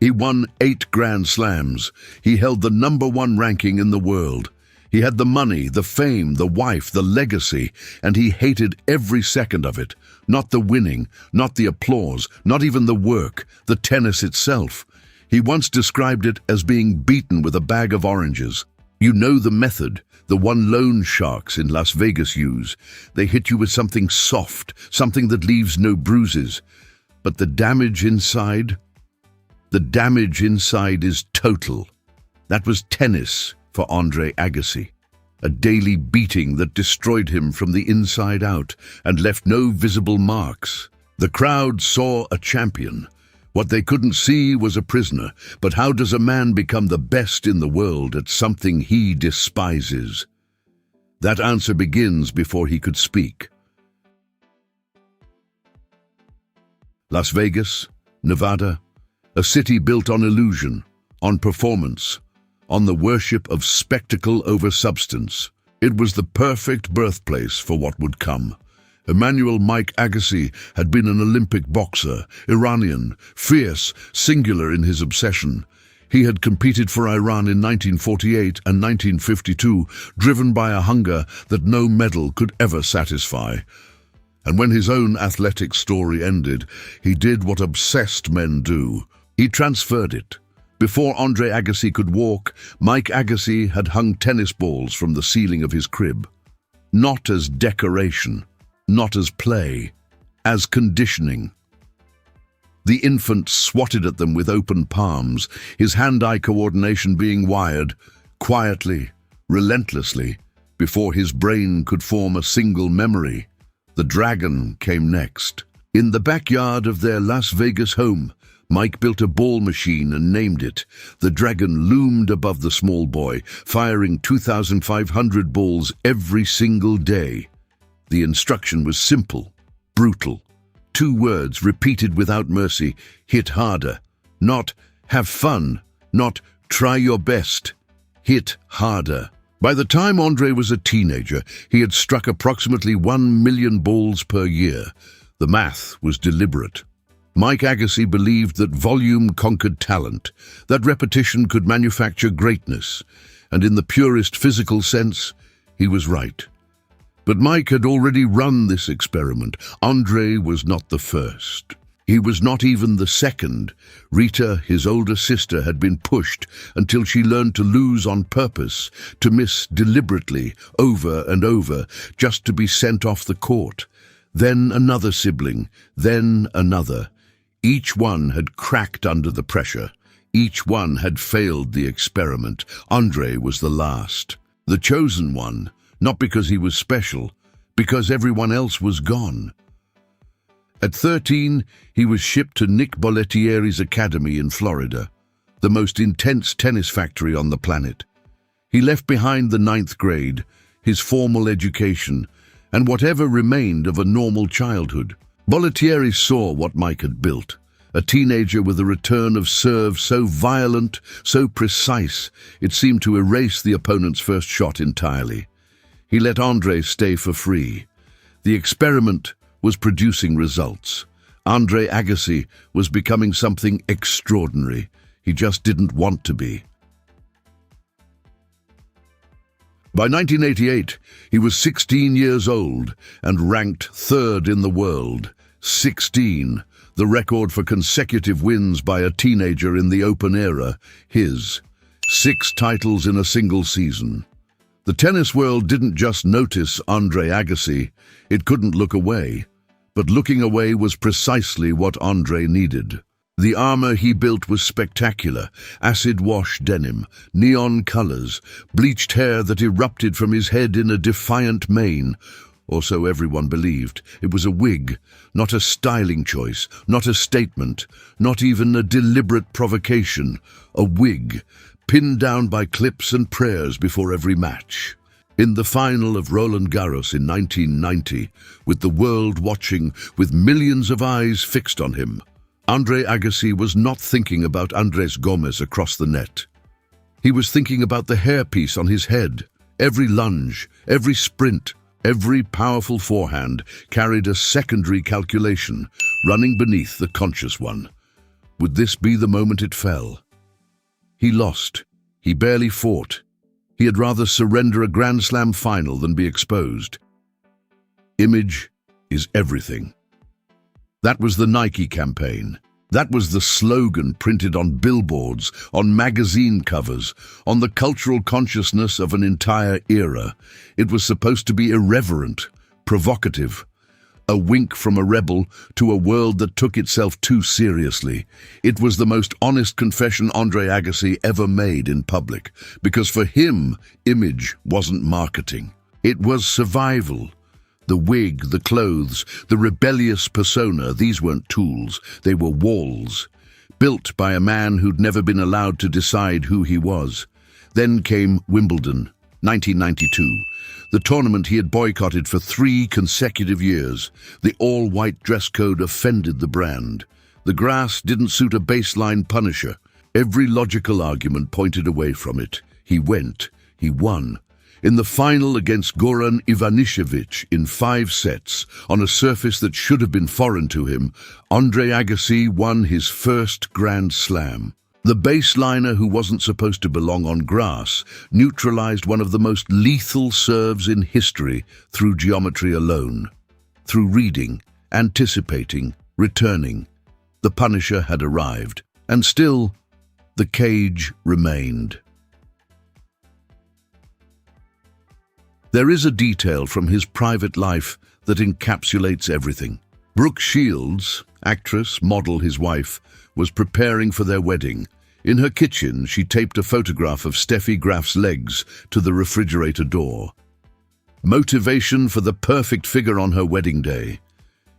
He won 8 Grand Slams. He held the #1 ranking in the world. He had the money, the fame, the wife, the legacy, and he hated every second of it. Not the winning, not the applause, not even the work, the tennis itself. He once described it as being beaten with a bag of oranges. You know the method, the one loan sharks in Las Vegas use. They hit you with something soft, something that leaves no bruises. But the damage inside is total. That was tennis for Andre Agassi. A daily beating that destroyed him from the inside out and left no visible marks. The crowd saw a champion. What they couldn't see was a prisoner. But how does a man become the best in the world at something he despises? That answer begins before he could speak. Las Vegas, Nevada, a city built on illusion, on performance, on the worship of spectacle over substance. It was the perfect birthplace for what would come. Emmanuel Mike Agassi had been an Olympic boxer, Iranian, fierce, singular in his obsession. He had competed for Iran in 1948 and 1952, driven by a hunger that no medal could ever satisfy. And when his own athletic story ended, he did what obsessed men do. He transferred it. Before Andre Agassi could walk, Mike Agassi had hung tennis balls from the ceiling of his crib. Not as decoration, not as play, as conditioning. The infant swatted at them with open palms, his hand-eye coordination being wired, quietly, relentlessly, before his brain could form a single memory. The dragon came next. In the backyard of their Las Vegas home, Mike built a ball machine and named it. The dragon loomed above the small boy, firing 2,500 balls every single day. The instruction was simple, brutal. 2 words repeated without mercy: hit harder. Not have fun, not try your best. Hit harder. By the time Andre was a teenager, he had struck approximately 1 million balls per year. The math was deliberate. Mike Agassi believed that volume conquered talent, that repetition could manufacture greatness, and in the purest physical sense, he was right. But Mike had already run this experiment. Andre was not the first. He was not even the second. Rita, his older sister, had been pushed until she learned to lose on purpose, to miss deliberately, over and over, just to be sent off the court. Then another sibling, then another. Each one had cracked under the pressure. Each one had failed the experiment. Andre was the last. The chosen one, not because he was special, because everyone else was gone. At 13, he was shipped to Nick Bollettieri's academy in Florida, the most intense tennis factory on the planet. He left behind the 9th grade, his formal education, and whatever remained of a normal childhood. Bollettieri saw what Mike had built, a teenager with a return of serve so violent, so precise, it seemed to erase the opponent's first shot entirely. He let Andre stay for free. The experiment was producing results. Andre Agassi was becoming something extraordinary. He just didn't want to be. By 1988, he was 16 years old and ranked 3rd in the world. 16, the record for consecutive wins by a teenager in the Open era, his. 6 titles in a single season. The tennis world didn't just notice Andre Agassi, it couldn't look away. But looking away was precisely what Andre needed. The armor he built was spectacular: acid-wash denim, neon colors, bleached hair that erupted from his head in a defiant mane. Or so everyone believed. It was a wig, not a styling choice, not a statement, not even a deliberate provocation. A wig, pinned down by clips and prayers before every match. In the final of Roland Garros in 1990, with the world watching, with millions of eyes fixed on him, Andre Agassi was not thinking about Andres Gomez across the net. He was thinking about the hairpiece on his head. Every lunge, every sprint, every powerful forehand carried a secondary calculation running beneath the conscious one. Would this be the moment it fell? He lost. He barely fought. He had rather surrender a Grand Slam final than be exposed. Image is everything. That was the Nike campaign. That was the slogan printed on billboards, on magazine covers, on the cultural consciousness of an entire era. It was supposed to be irreverent, provocative, a wink from a rebel to a world that took itself too seriously. It was the most honest confession Andre Agassi ever made in public, because for him, image wasn't marketing. It was survival. The wig, the clothes, the rebellious persona, these weren't tools, they were walls, built by a man who'd never been allowed to decide who he was. Then came Wimbledon, 1992, the tournament he had boycotted for 3 consecutive years. The all-white dress code offended the brand. The grass didn't suit a baseline punisher. Every logical argument pointed away from it. He went. He won. In the final against Goran Ivanisevic in 5 sets, on a surface that should have been foreign to him, Andre Agassi won his first Grand Slam. The baseliner who wasn't supposed to belong on grass neutralized one of the most lethal serves in history through geometry alone. Through reading, anticipating, returning. The punisher had arrived, and still, the cage remained. There is a detail from his private life that encapsulates everything. Brooke Shields, actress, model, his wife, was preparing for their wedding. In her kitchen, she taped a photograph of Steffi Graf's legs to the refrigerator door. Motivation for the perfect figure on her wedding day.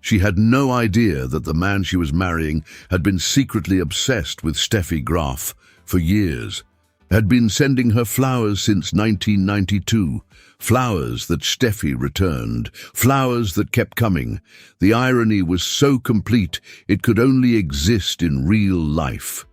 She had no idea that the man she was marrying had been secretly obsessed with Steffi Graf for years, had been sending her flowers since 1992, flowers that Steffi returned, flowers that kept coming. The irony was so complete it could only exist in real life.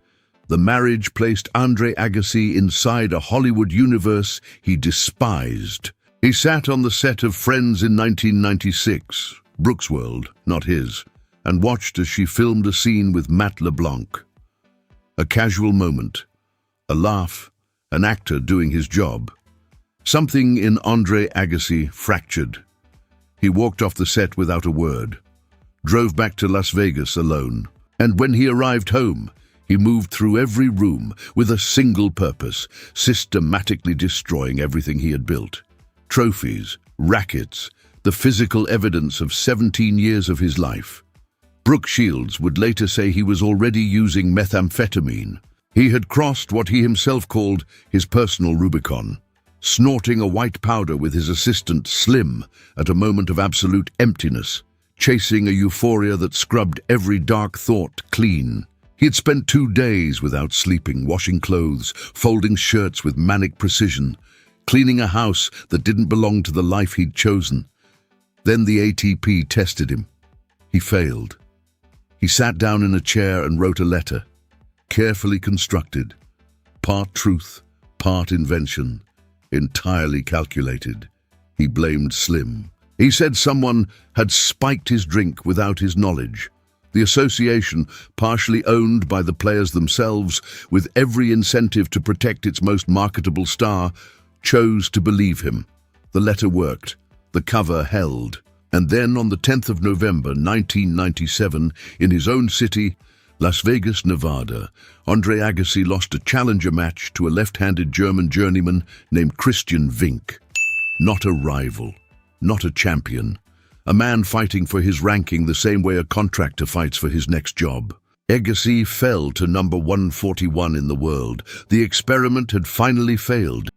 The marriage placed Andre Agassi inside a Hollywood universe he despised. He sat on the set of Friends in 1996, Brooke's world, not his, and watched as she filmed a scene with Matt LeBlanc. A casual moment, a laugh, an actor doing his job. Something in Andre Agassi fractured. He walked off the set without a word, drove back to Las Vegas alone, and when he arrived home, he moved through every room with a single purpose, systematically destroying everything he had built. Trophies, rackets, the physical evidence of 17 years of his life. Brooke Shields would later say he was already using methamphetamine. He had crossed what he himself called his personal Rubicon, snorting a white powder with his assistant Slim at a moment of absolute emptiness, chasing a euphoria that scrubbed every dark thought clean. He had spent 2 days without sleeping, washing clothes, folding shirts with manic precision, cleaning a house that didn't belong to the life he'd chosen. Then the ATP tested him. He failed. He sat down in a chair and wrote a letter, carefully constructed, part truth, part invention, entirely calculated. He blamed Slim. He said someone had spiked his drink without his knowledge. The association, partially owned by the players themselves, with every incentive to protect its most marketable star, chose to believe him. The letter worked. The cover held. And then on the 10th of November 1997, in his own city, Las Vegas, Nevada, Andre Agassi lost a challenger match to a left-handed German journeyman named Christian Vink. Not a rival, not a champion. A man fighting for his ranking the same way a contractor fights for his next job. Agassi fell to number 141 in the world. The experiment had finally failed.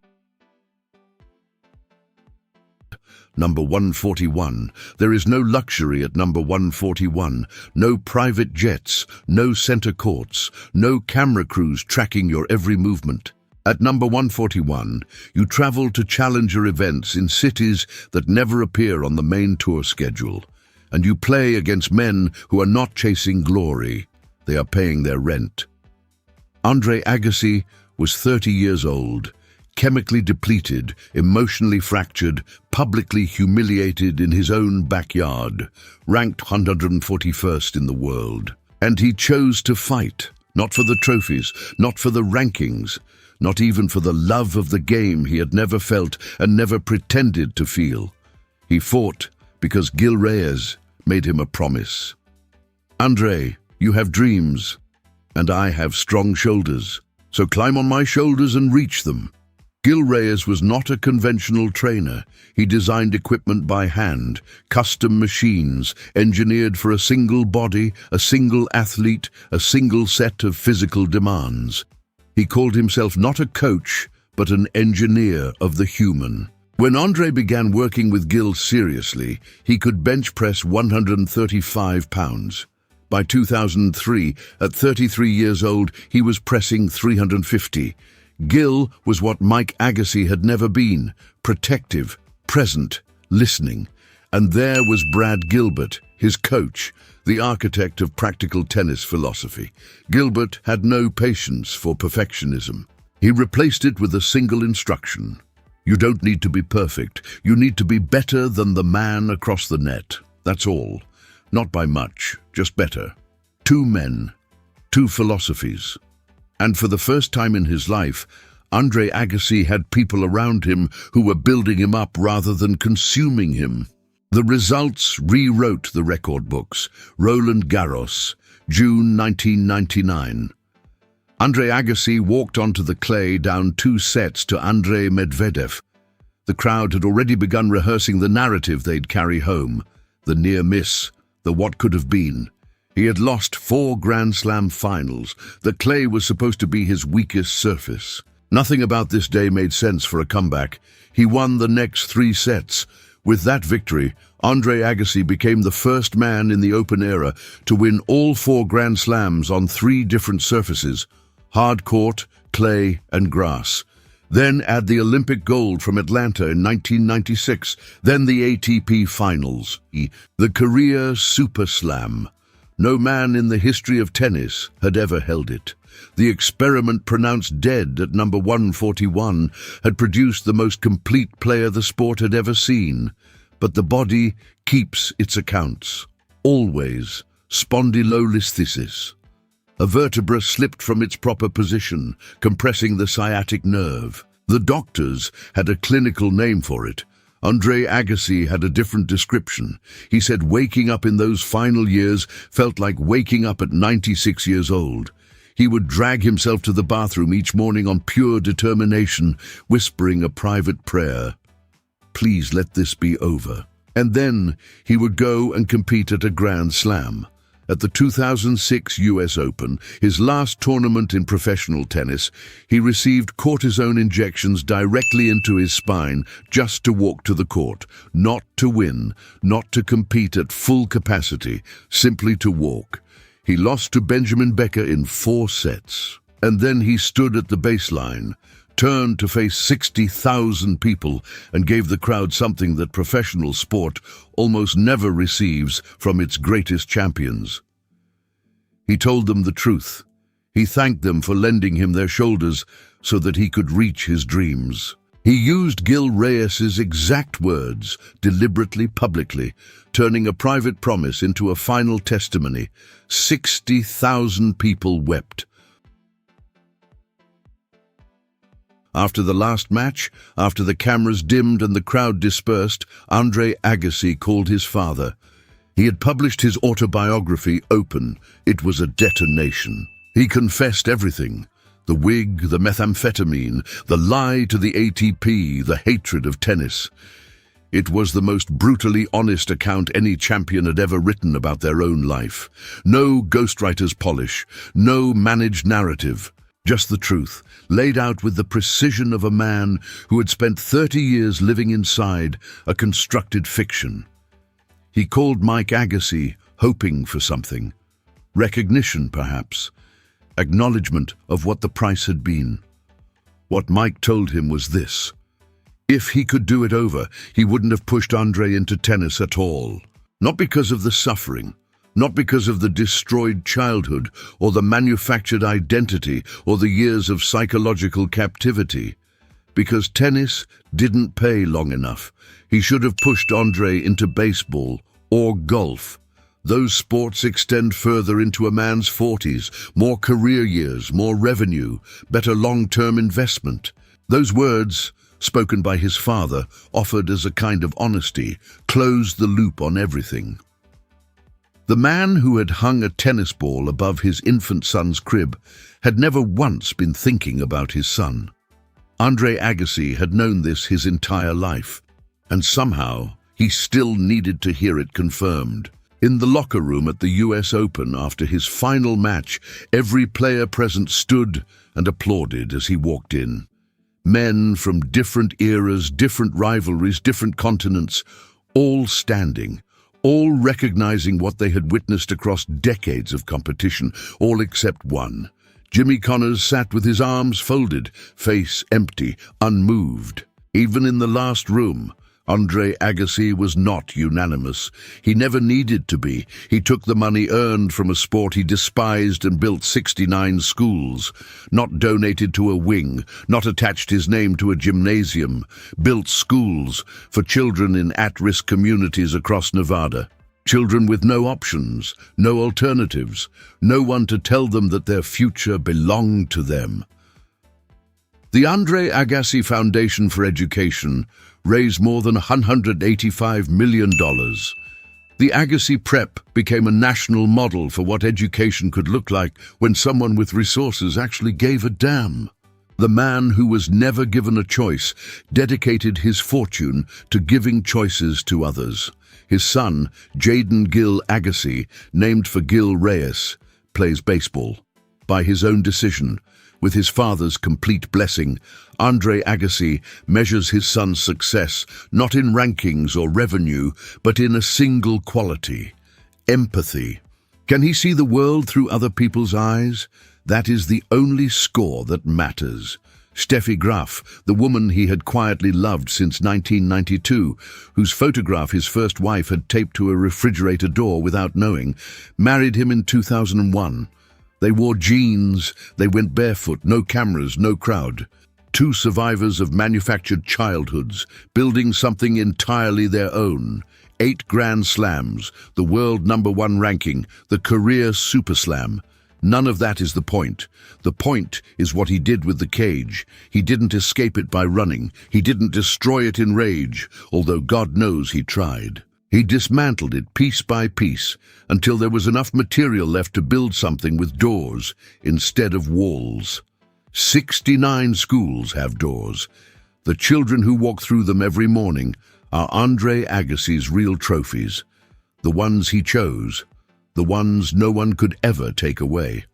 Number 141. There is no luxury at number 141. No private jets, no center courts, no camera crews tracking your every movement. At number 141, you travel to challenger events in cities that never appear on the main tour schedule, and you play against men who are not chasing glory. They are paying their rent. Andre Agassi was 30 years old, chemically depleted, emotionally fractured, publicly humiliated in his own backyard, ranked 141st in the world. And he chose to fight. Not for the trophies, not for the rankings, not even for the love of the game he had never felt and never pretended to feel. He fought because Gil Reyes made him a promise. Andre, you have dreams, and I have strong shoulders, so climb on my shoulders and reach them. Gil Reyes was not a conventional trainer. He designed equipment by hand, custom machines, engineered for a single body, a single athlete, a single set of physical demands. He called himself not a coach, but an engineer of the human. When Andre began working with Gil seriously, he could bench press 135 pounds. By 2003, at 33 years old, he was pressing 350. Gil was what Mike Agassi had never been: protective, present, listening. And there was Brad Gilbert, his coach, the architect of practical tennis philosophy. Gilbert had no patience for perfectionism. He replaced it with a single instruction. You don't need to be perfect. You need to be better than the man across the net. That's all. Not by much, just better. Two men, two philosophies. And for the first time in his life, Andre Agassi had people around him who were building him up rather than consuming him. The results rewrote the record books. Roland Garros, June 1999. Andre Agassi walked onto the clay down 2 sets to Andrei Medvedev. The crowd had already begun rehearsing the narrative they'd carry home. The near miss, the what could have been. He had lost 4 Grand Slam finals. The clay was supposed to be his weakest surface. Nothing about this day made sense for a comeback. He won the next 3 sets. With that victory, Andre Agassi became the first man in the Open era to win all 4 Grand Slams on 3 different surfaces: hard court, clay, and grass. Then add the Olympic gold from Atlanta in 1996, then the ATP Finals, the career Super Slam. No man in the history of tennis had ever held it. The experiment pronounced dead at number 141 had produced the most complete player the sport had ever seen. But the body keeps its accounts. Always. Spondylolisthesis. A vertebra slipped from its proper position, compressing the sciatic nerve. The doctors had a clinical name for it. Andre Agassi had a different description. He said waking up in those final years felt like waking up at 96 years old. He would drag himself to the bathroom each morning on pure determination, whispering a private prayer. Please let this be over. And then he would go and compete at a Grand Slam. At the 2006 US Open, his last tournament in professional tennis, he received cortisone injections directly into his spine just to walk to the court. Not to win, not to compete at full capacity, simply to walk. He lost to Benjamin Becker in 4 sets. And then he stood at the baseline, turned to face 60,000 people, and gave the crowd something that professional sport almost never receives from its greatest champions. He told them the truth. He thanked them for lending him their shoulders so that he could reach his dreams. He used Gil Reyes's exact words, deliberately, publicly, turning a private promise into a final testimony. 60,000 people wept. After the last match, after the cameras dimmed and the crowd dispersed, Andre Agassi called his father. He had published his autobiography, Open. It was a detonation. He confessed everything. The wig, the methamphetamine, the lie to the ATP, the hatred of tennis. It was the most brutally honest account any champion had ever written about their own life. No ghostwriter's polish, no managed narrative. Just the truth, laid out with the precision of a man who had spent 30 years living inside a constructed fiction. He called Mike Agassi, hoping for something. Recognition, perhaps. Acknowledgement of what the price had been. What Mike told him was this: if he could do it over, he wouldn't have pushed Andre into tennis at all. Not because of the suffering, not because of the destroyed childhood or the manufactured identity or the years of psychological captivity. Because tennis didn't pay long enough. He should have pushed Andre into baseball or golf. Those sports extend further into a man's 40s, more career years, more revenue, better long-term investment. Those words, spoken by his father, offered as a kind of honesty, closed the loop on everything. The man who had hung a tennis ball above his infant son's crib had never once been thinking about his son. Andre Agassi had known this his entire life, and somehow he still needed to hear it confirmed. In the locker room at the US Open after his final match, every player present stood and applauded as he walked in. Men from different eras, different rivalries, different continents, all standing, all recognizing what they had witnessed across decades of competition, all except one. Jimmy Connors sat with his arms folded, face empty, unmoved. Even in the last room, Andre Agassi was not unanimous. He never needed to be. He took the money earned from a sport he despised and built 69 schools. Not donated to a wing, not attached his name to a gymnasium. Built schools for children in at-risk communities across Nevada. Children with no options, no alternatives, no one to tell them that their future belonged to them. The Andre Agassi Foundation for Education raised more than $185 million. The Agassi Prep became a national model for what education could look like when someone with resources actually gave a damn. The man who was never given a choice dedicated his fortune to giving choices to others. His son, Jaden Gil Agassi, named for Gil Reyes, plays baseball. By his own decision, with his father's complete blessing, Andre Agassi measures his son's success not in rankings or revenue, but in a single quality: empathy. Can he see the world through other people's eyes? That is the only score that matters. Steffi Graf, the woman he had quietly loved since 1992, whose photograph his first wife had taped to a refrigerator door without knowing, married him in 2001. They wore jeans, they went barefoot, no cameras, no crowd. Two survivors of manufactured childhoods, building something entirely their own. 8 Grand Slams, the world #1 ranking, the career Super Slam. None of that is the point. The point is what he did with the cage. He didn't escape it by running. He didn't destroy it in rage, although God knows he tried. He dismantled it piece by piece until there was enough material left to build something with doors instead of walls. 69 schools have doors. The children who walk through them every morning are Andre Agassi's real trophies. The ones he chose. The ones no one could ever take away.